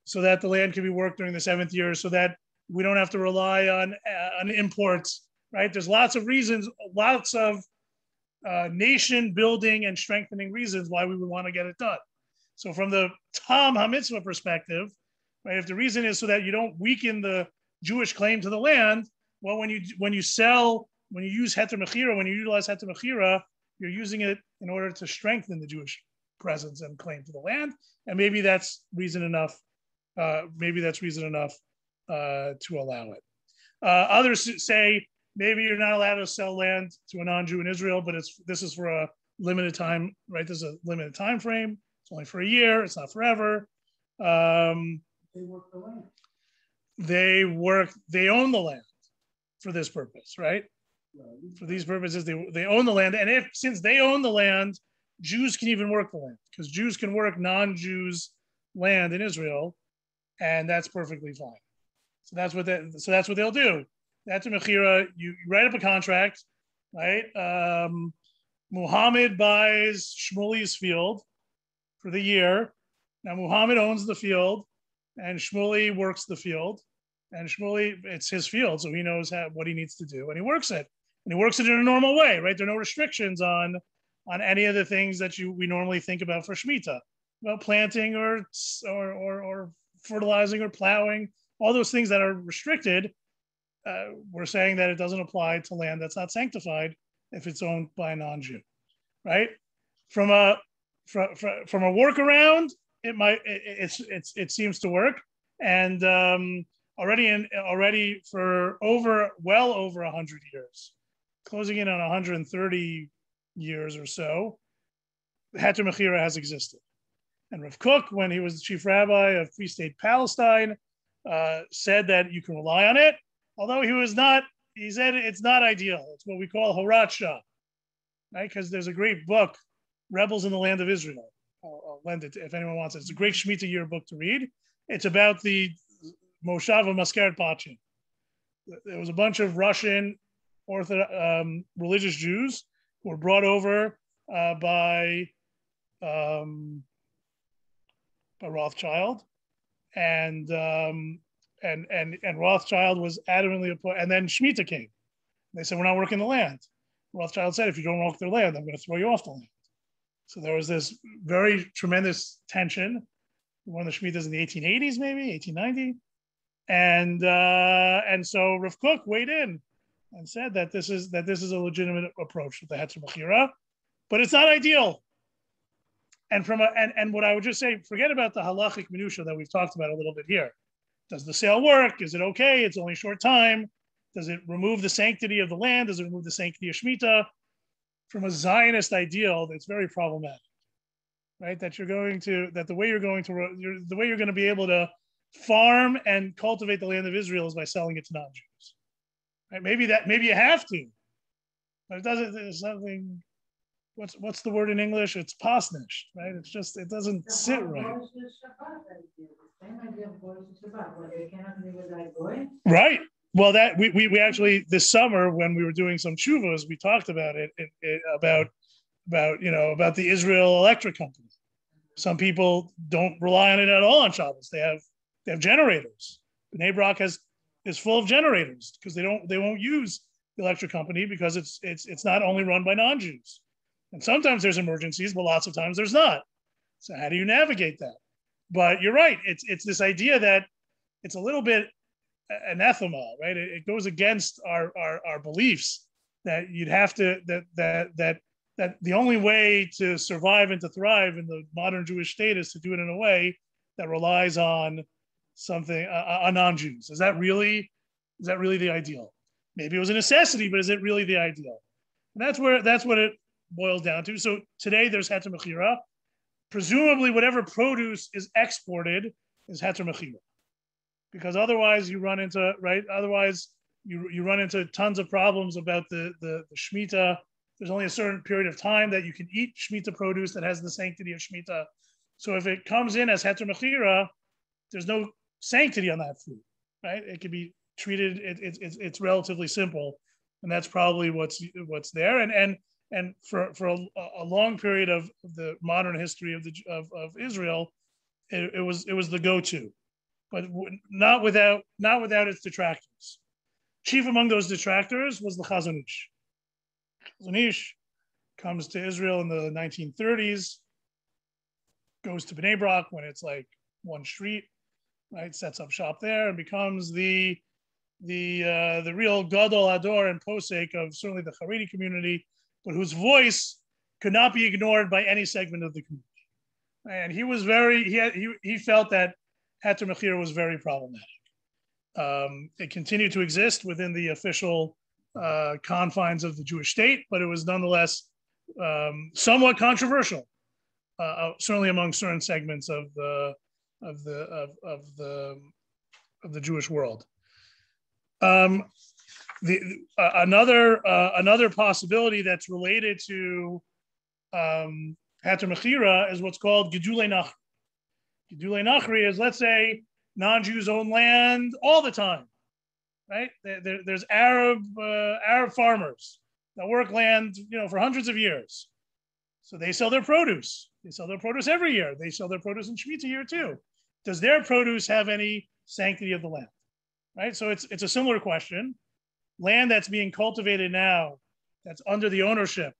the land can be worked during the 7th year, so that we don't have to rely on imports. Right? There's lots of reasons, lots of nation building and strengthening reasons why we would want to get it done. So from the Tam HaMitzvah perspective, right, if the reason is so that you don't weaken the Jewish claim to the land, well, when you use Heter Mechira, when you utilize Heter Mechira, you're using it in order to strengthen the Jewish presence and claim to the land, and maybe that's reason enough. To allow it. Others say maybe you're not allowed to sell land to a non-Jew in Israel, but this is for a limited time, right? This is a limited time frame. It's only for a year. It's not forever. They work the land. They own the land for this purpose, right? For these purposes, they own the land. And since they own the land, Jews can even work the land, because Jews can work non-Jews' land in Israel, and that's perfectly fine. So that's what they'll do. That's a mechira. You write up a contract, right? Muhammad buys Shmuli's field for the year. Now Muhammad owns the field, and Shmuli works the field. And Shmuli, it's his field, so he knows what he needs to do, and he works it. And he works it in a normal way, right? There are no restrictions on any of the things that we normally think about for Shemitah, about planting or fertilizing or plowing, all those things that are restricted. We're saying that it doesn't apply to land that's not sanctified if it's owned by a non-Jew, right? From a workaround, it seems to work, and already for well over 100 years, closing in on 130 years or so, Heter Mechira has existed. And Rav Kook, when he was the chief rabbi of Free State Palestine, said that you can rely on it, although he said it's not ideal. It's what we call Horat Shah, right? Because there's a great book, Rebels in the Land of Israel. I'll lend it if anyone wants it. It's a great Shemitah year book to read. It's about the Moshav of Maskeret Pachim. There was a bunch of Russian religious Jews who were brought over by Rothschild, and Rothschild was adamantly opposed. And then Shemitah came. They said, "We're not working the land." Rothschild said, "If you don't work their land, I'm going to throw you off the land." So there was this very tremendous tension. One of the Shemitahs in the 1880s, maybe 1890, and so Rav Kook weighed in and said that this is a legitimate approach with the Heter Mechira, but it's not ideal. And what I would just say, forget about the halachic minutia that we've talked about a little bit here. Does the sale work? Is it okay? It's only a short time. Does it remove the sanctity of the land? Does it remove the sanctity of Shemitah? From a Zionist ideal, that's very problematic, right? That the way you're going to be able to farm and cultivate the land of Israel is by selling it to non-Jews. Right? Maybe you have to, but it doesn't. There's something. What's the word in English? It's pasnish, right? It's just, it doesn't sit right. Right. Well, that we actually, this summer when we were doing some tshuvos, we talked about about the Israel Electric Company. Some people don't rely on it at all on Shabbos. They have generators. Bnei Brak is full of generators because they won't use the electric company because it's not only run by non-Jews. And sometimes there's emergencies, but lots of times there's not. So how do you navigate that? But you're right. It's this idea that it's a little bit anathema, right? It goes against our beliefs that you'd have to that the only way to survive and to thrive in the modern Jewish state is to do it in a way that relies on something on non-Jews. Is that really the ideal? Maybe it was a necessity, but is it really the ideal? And that's what it boils down to. So today there's Heter Mechira. Presumably, whatever produce is exported is Heter Mechira, because otherwise you run into you run into tons of problems about the Shemitah There's only a certain period of time that you can eat Shemitah produce that has the sanctity of Shemitah. So if it comes in as heter mechira, there's no sanctity on that food, right? It could be treated. It's relatively simple, and that's probably what's there. And for a long period of the modern history of Israel, it was the go-to, but not without its detractors. Chief among those detractors was the Chazon Ish. Chazon Ish comes to Israel in the 1930s, goes to Bnei Brak when it's like one street, right? Sets up shop there and becomes the real Gadol Ador and Posek of certainly the Haredi community, but whose voice could not be ignored by any segment of the community. And he was he felt that heter mechira was very problematic. It continued to exist within the official confines of the Jewish state, but it was nonetheless somewhat controversial, certainly among certain segments of the Jewish world. Another possibility that's related to heter mechira is what's called gedulei nachri. Gedulei nachri is, let's say, non-Jews own land all the time, right? There's Arab farmers that work land, for hundreds of years. So they sell their produce. They sell their produce every year. They sell their produce in Shemitah year too. Does their produce have any sanctity of the land? Right. So it's a similar question. Land that's being cultivated now, that's under the ownership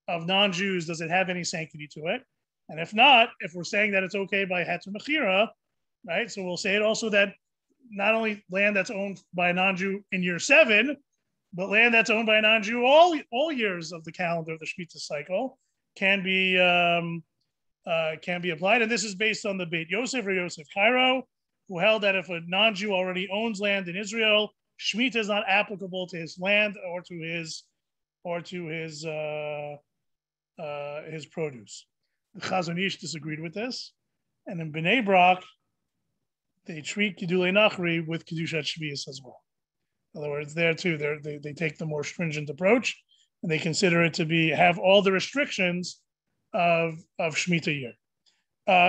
of non-Jews, does it have any sanctity to it? And if not, if we're saying that it's okay by heter mechira, right? So we'll say it also that not only land that's owned by a non-Jew in year 7, but land that's owned by a non-Jew all years of the calendar of the Shemitah cycle can be applied. And this is based on the Beit Yosef or Yosef Cairo, who held that if a non-Jew already owns land in Israel, Shemitah is not applicable to his land or to his produce. The Chazon Ish disagreed with this, and in Bnei Brak, they treat Gedulei Nachri with Kedushat Shvius as well. In other words, there too, they take the more stringent approach, and they consider it to have all the restrictions of Shemitah year.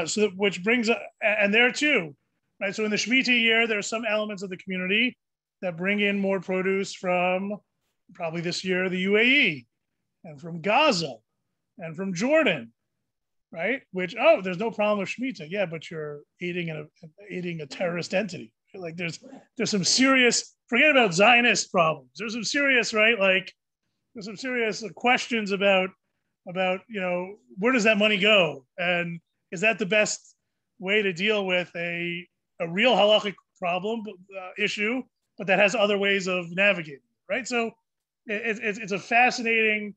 So which brings, and there too, right? So in the Shemitah year, there are some elements of the community that bring in more produce from probably this year the UAE, and from Gaza, and from Jordan, right? Which, there's no problem with Shemitah. Yeah, but you're aiding a terrorist entity. Like there's some serious, forget about Zionist problems. There's some serious, right? Like there's some serious questions about where does that money go, and is that the best way to deal with a real halachic problem issue, but that has other ways of navigating, right? So it's a fascinating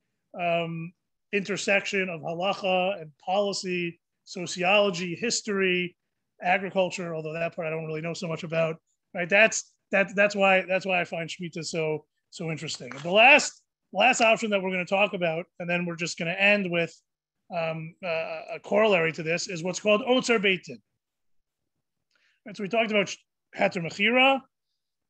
intersection of halacha and policy, sociology, history, agriculture. Although that part I don't really know so much about. Right? That's why I find Shemitah so interesting. The last option that we're going to talk about, and then we're just going to end with a corollary to this, is what's called Otzer Beitin. And so we talked about heter mechira,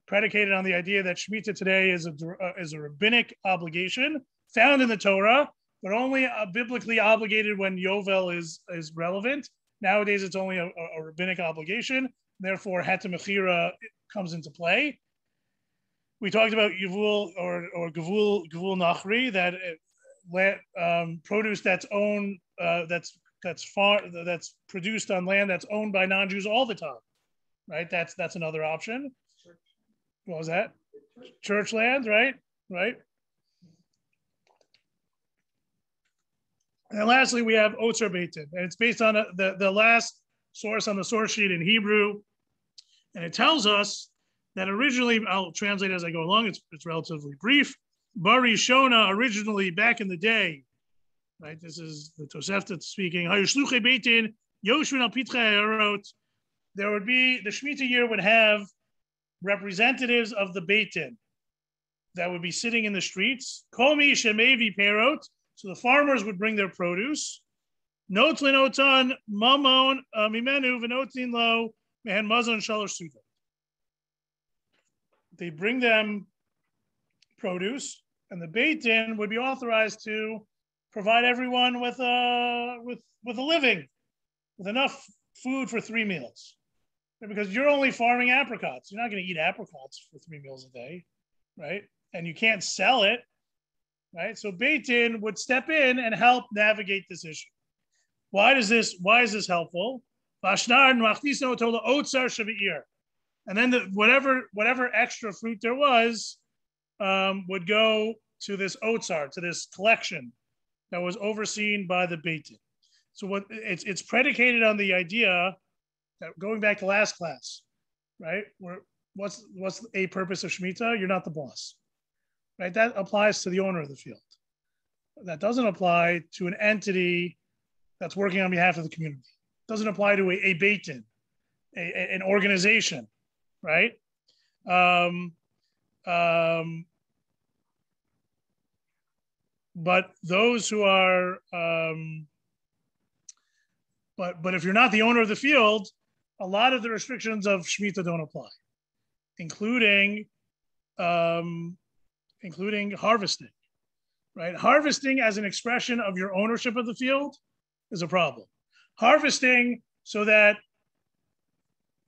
predicated on the idea that Shemitah today is a rabbinic obligation found in the Torah, but only biblically obligated when Yovel is relevant. Nowadays, it's only a rabbinic obligation. Therefore, heter mechira comes into play. We talked about Yavul or Gavul Nachri, that produce that's owned that's produced on land that's owned by non-Jews all the time, right? That's another option. What was that? Church land, right? Right. And then lastly, we have Otzer Beitin, and it's based on the last source on the source sheet in Hebrew, and it tells us that originally, I'll translate as I go along. It's relatively brief. Bari Shona, originally back in the day, right? This is the Tosefta speaking. Hayushluche Beitin Yoshvin al Pitcha Hayarot. There would be, the Shemitah year would have representatives of the Beitin that would be sitting in the streets. Komi Shemevi Perot. So the farmers would bring their produce. Notlin Otan Mamon Mimenu Venotin Lo Mehan Mazon Shalosh Suda. They bring them produce, And the Beit Din would be authorized to provide everyone with a living, with enough food for 3 meals. Because you're only farming apricots. You're not going to eat apricots for 3 meals a day, right? And you can't sell it, right? So Beit Din would step in and help navigate this issue. Why is this helpful? And then whatever extra fruit there was would go to this otsar, to this collection that was overseen by the Beit Din. So what it's predicated on the idea that, going back to last class, right? What's a purpose of Shemitah? You're not the boss, right? That applies to the owner of the field. That doesn't apply to an entity that's working on behalf of the community. It doesn't apply to a Beit Din, an organization, right? But those who are, but if you're not the owner of the field, a lot of the restrictions of Shemitah don't apply, including harvesting, right? Harvesting as an expression of your ownership of the field is a problem. Harvesting so that,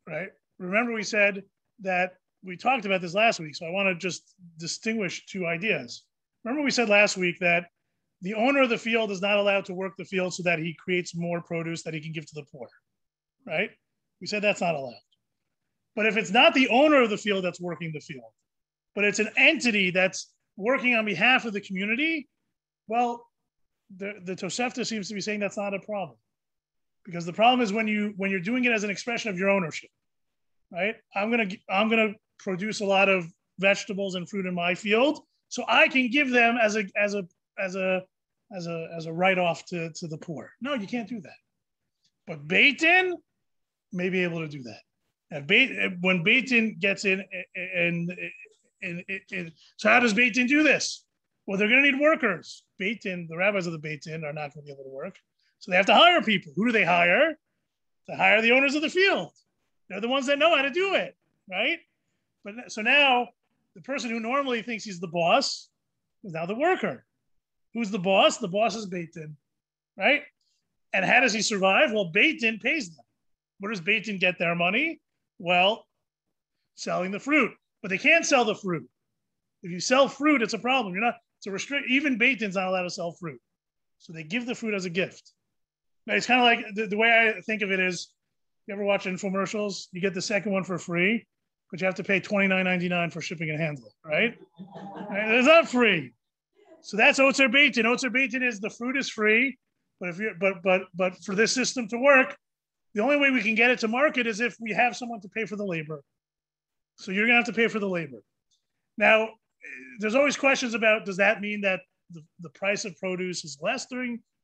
right? Remember we said that we talked about this last week, so I want to just distinguish 2 ideas. Remember we said last week that the owner of the field is not allowed to work the field so that he creates more produce that he can give to the poor, right? We said that's not allowed. But if it's not the owner of the field that's working the field, but it's an entity that's working on behalf of the community, well, the Tosefta seems to be saying that's not a problem. Because the problem is when you're doing it as an expression of your ownership, right? I'm gonna produce a lot of vegetables and fruit in my field, so I can give them as a write-off to the poor. No, you can't do that. But Beit Din may be able to do that. When Beit Din gets in, so how does Beit Din do this? Well, they're going to need workers. Beit Din, the rabbis of the Beit Din are not going to be able to work, so they have to hire people. Who do they hire? They hire the owners of the field. They're the ones that know how to do it, right? But so now the person who normally thinks he's the boss is now the worker. Who's the boss? The boss is Beit Din, right? And how does he survive? Well, Beit Din pays them. Where does Beit Din get their money? Well, selling the fruit. But they can't sell the fruit. If you sell fruit, it's a problem. Even Beit Din's not allowed to sell fruit. So they give the fruit as a gift. Now, it's kind of like the way I think of it is, you ever watch infomercials? You get the second one for free, but you have to pay $29.99 for shipping and handling, right? It's not free. So that's Otzer Beit Din. Otzer Beit Din is the fruit is free, but for this system to work, the only way we can get it to market is if we have someone to pay for the labor. So you're going to have to pay for the labor. Now, there's always questions about, does that mean that the price of produce is less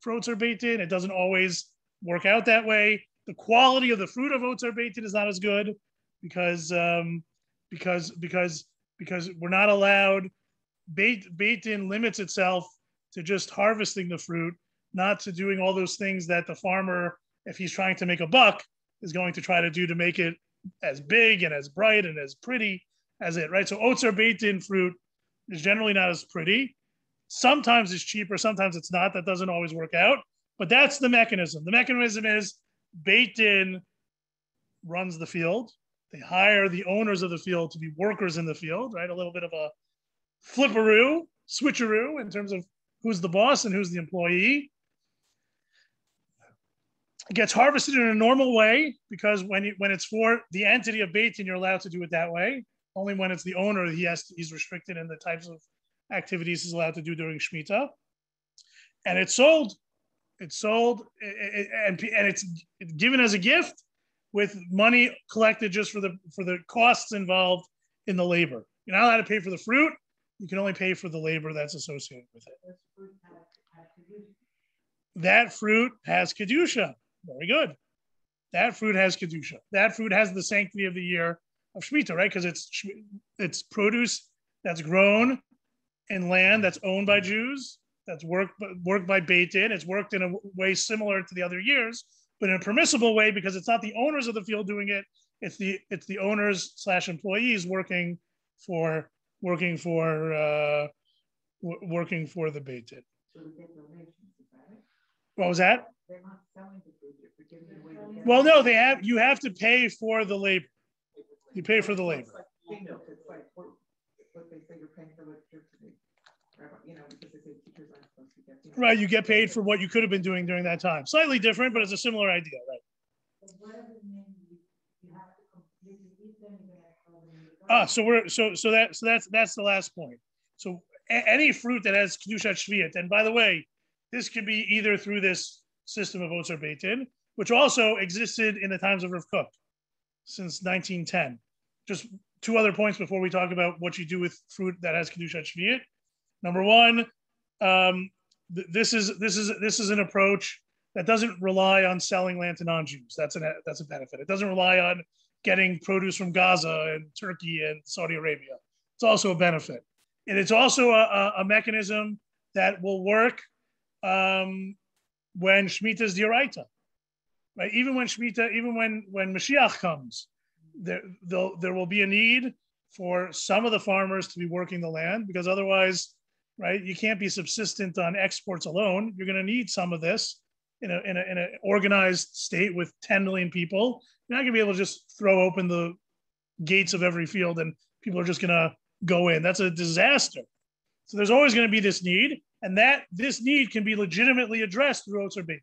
for Otzer Beit Din? It doesn't always work out that way. The quality of the fruit of Otzer Beit Din is not as good because we're not allowed. Beit Din limits itself to just harvesting the fruit, not to doing all those things that the farmer, if he's trying to make a buck, is going to try to do to make it as big and as bright and as pretty as it, right? So Otzer Beit Din fruit is generally not as pretty. Sometimes it's cheaper, sometimes it's not. That doesn't always work out, but that's the mechanism. The mechanism is Beit Din runs the field. They hire the owners of the field to be workers in the field, right? A little bit of a switcheroo in terms of who's the boss and who's the employee. It gets harvested in a normal way because when it's for the entity of Beit Din, you're allowed to do it that way. Only when it's the owner, he's restricted in the types of activities he's allowed to do during Shemitah. And it's sold. It's sold and it's given as a gift with money collected just for the costs involved in the labor. You're not allowed to pay for the fruit. You can only pay for the labor that's associated with it. That fruit has Kedusha. Very good. That fruit has Kedusha. That fruit has the sanctity of the year of Shemitah, right? Because it's produce that's grown in land that's owned by Jews, that's worked by Beit Din. It's worked in a way similar to the other years, but in a permissible way because it's not the owners of the field doing it. It's the owners / employees working for working for the Beit Din. So we get donations, is that it? What was that? They're not selling the food, they're giving it away to get. Well, no, you have to pay for the labor. You pay for the labor. It's like what they say you're paying for electricity. Because they say teachers aren't supposed to get. Right, you get paid for what you could have been doing during that time. Slightly different, but it's a similar idea, right? But what does it mean? You have to completely eat them. That's the last point. So any fruit that has kedushat shviyat, and by the way, this could be either through this system of Otzer Beit Din, which also existed in the times of Rav Kook since 1910. Just two other points before we talk about what you do with fruit that has kedushat shviyat. Number one, this is an approach that doesn't rely on selling land to non-Jews. That's a benefit. It doesn't rely on getting produce from Gaza and Turkey and Saudi Arabia. It's also a benefit. And it's also a mechanism that will work when Shemitah is D'oraita. Right? Even when Mashiach comes, there will be a need for some of the farmers to be working the land, because otherwise, right, you can't be subsistent on exports alone. You're going to need some of this in an organized state with 10 million people. You're not going to be able to just throw open the gates of every field and people are just going to go in. That's a disaster. So there's always going to be this need, and that this need can be legitimately addressed through Otzer Beit Din,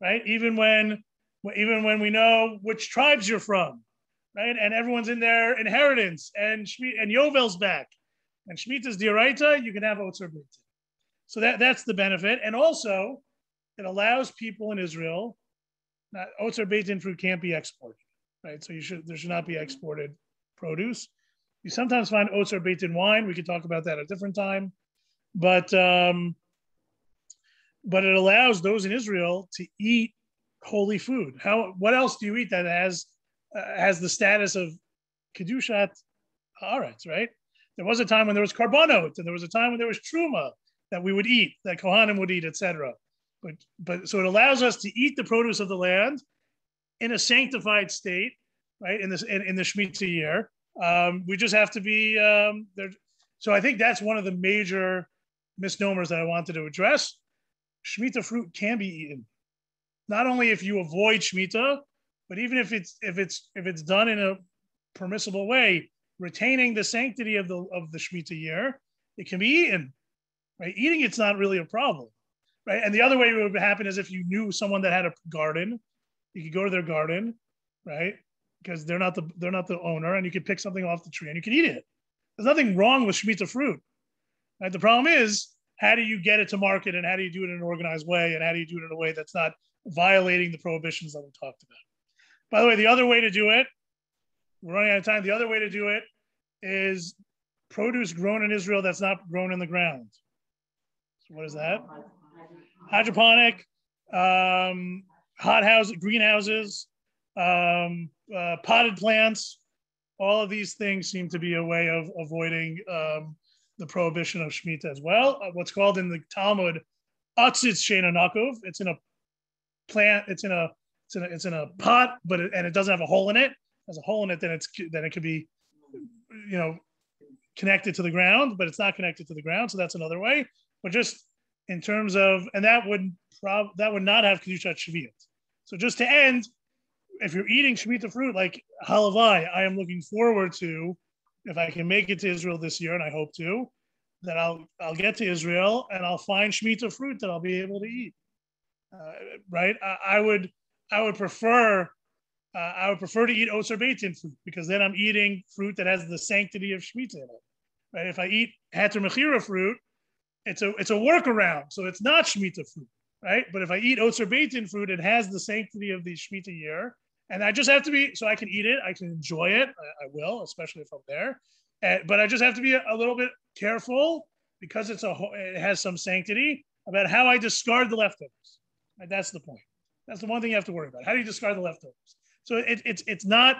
right? Even when we know which tribes you're from, right? And everyone's in their inheritance, and Yovel's back, and Shemitah's D'oraita, you can have Otzer Beit Din. So that's the benefit, and also it allows people in Israel. Otzer Beit Din fruit can't be exported, right? So there should not be exported produce. You sometimes find Otzer Beit Din wine. We could talk about that at a different time, but it allows those in Israel to eat holy food. What else do you eat that has the status of kedushat haaretz, right? There was a time when there was karbanot, and there was a time when there was truma that we would eat, that kohanim would eat, etc. But so it allows us to eat the produce of the land in a sanctified state, right? In the Shemitah year, we just have to be there. So I think that's one of the major misnomers that I wanted to address. Shemitah fruit can be eaten, not only if you avoid Shemitah, but even if it's done in a permissible way, retaining the sanctity of the Shemitah year, it can be eaten. Right? Eating it's not really a problem. Right. And the other way it would happen is if you knew someone that had a garden, you could go to their garden, right? Because they're not the owner, and you could pick something off the tree and you can eat it. There's nothing wrong with Shemitah fruit. Right? The problem is, how do you get it to market, and how do you do it in an organized way, and how do you do it in a way that's not violating the prohibitions that we talked about? By the way, the other way to do it, we're running out of time. The other way to do it is produce grown in Israel that's not grown in the ground. So what is that? Hydroponic, hothouse, greenhouses, potted plants. All of these things seem to be a way of avoiding the prohibition of Shemitah as well. What's called in the Talmud, atzitz sheina nakov. It's in a plant. It's in a pot, but it doesn't have a hole in it. If it has a hole in it, then it could be, connected to the ground, but it's not connected to the ground. So that's another way. But just in terms of, and that would not have kedushat shviyat. So just to end, if you're eating Shemitah fruit like halavai, I am looking forward to, if I can make it to Israel this year, and I hope to, that I'll get to Israel and I'll find Shemitah fruit that I'll be able to eat. Right? I would prefer to eat Otzer Beit Din fruit, because then I'm eating fruit that has the sanctity of Shemitah in it. Right? If I eat Hater Mechira fruit, it's a workaround, so it's not Shemitah fruit, right? But if I eat Otzer Beit Din fruit, it has the sanctity of the Shemitah year, and I just have to be, so I can eat it, I can enjoy it, I will, especially if I'm there, but I just have to be a little bit careful, because it has some sanctity, about how I discard the leftovers. Right? That's the point. That's the one thing you have to worry about. How do you discard the leftovers? So it's not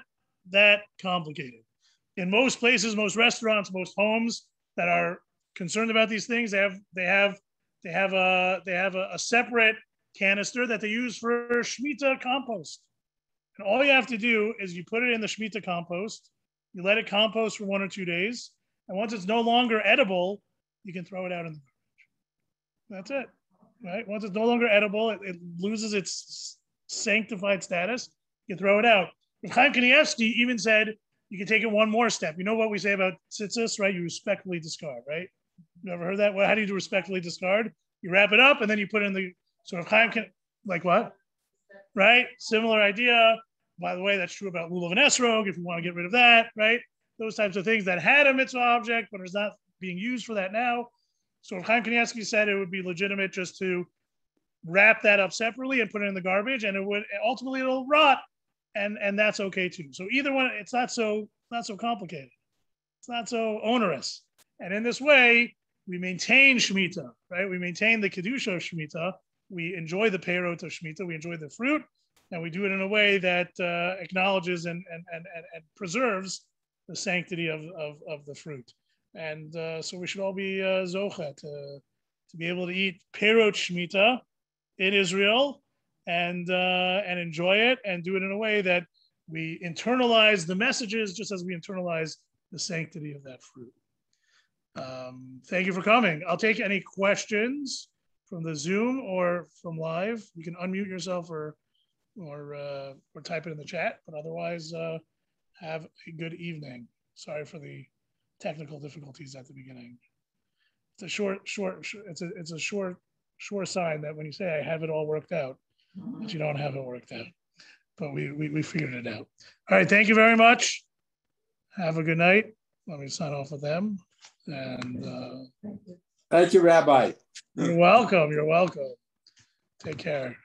that complicated. In most places, most restaurants, most homes that are concerned about these things, they have a separate canister that they use for Shemitah compost. And all you have to do is you put it in the Shemitah compost, you let it compost for 1 or 2 days, and once it's no longer edible, you can throw it out in the garbage. That's it, right? Once it's no longer edible, it loses its sanctified status. You can throw it out. Chaim Kanievsky even said you can take it one more step. You know what we say about tzitzis, right? You respectfully discard, right? You ever heard that? Well, how do you respectfully discard? You wrap it up and then you put it in the sort of Chaim, like what? Right? Similar idea. By the way, that's true about lulav and esrog, if you want to get rid of that, right? Those types of things that had a mitzvah object, but is not being used for that now. So Chaim Kanievsky said it would be legitimate just to wrap that up separately and put it in the garbage, and it would ultimately it'll rot, and that's okay too. So either one, it's not so complicated. It's not so onerous. And in this way, we maintain Shemitah, right? We maintain the Kedusha of Shemitah. We enjoy the Perot of Shemitah. We enjoy the fruit, and we do it in a way that acknowledges and preserves the sanctity of the fruit. And so we should all be zocha to be able to eat Perot Shemitah in Israel and enjoy it and do it in a way that we internalize the messages just as we internalize the sanctity of that fruit. Thank you for coming. I'll take any questions from the Zoom or from live. You can unmute yourself or type it in the chat, but otherwise have a good evening. Sorry for the technical difficulties at the beginning. It's a short sign that when you say I have it all worked out, that you don't have it worked out. But we figured it out. All right, thank you very much. Have a good night. Let me sign off with them. And thank you, Rabbi. You're welcome. You're welcome. Take care.